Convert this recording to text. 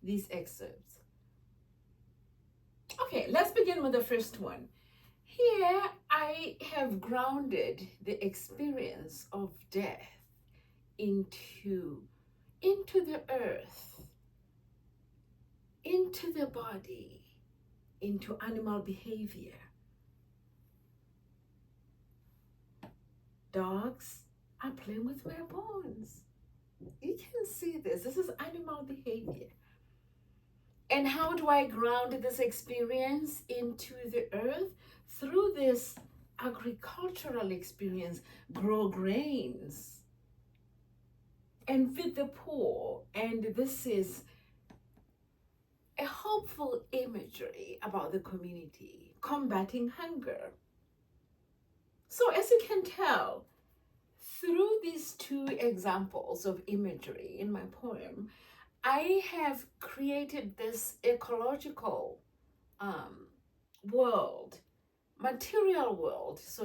these excerpts. Okay, let's begin with the first one. Here I have grounded the experience of death into the earth, into the body, into animal behavior. Dogs are playing with my bones. You can see this. This is animal behavior. And how do I ground this experience into the earth? Through this agricultural experience, grow grains and feed the poor. And this is a hopeful imagery about the community, combating hunger. So as you can tell, through these two examples of imagery in my poem, I have created this ecological world, material world. So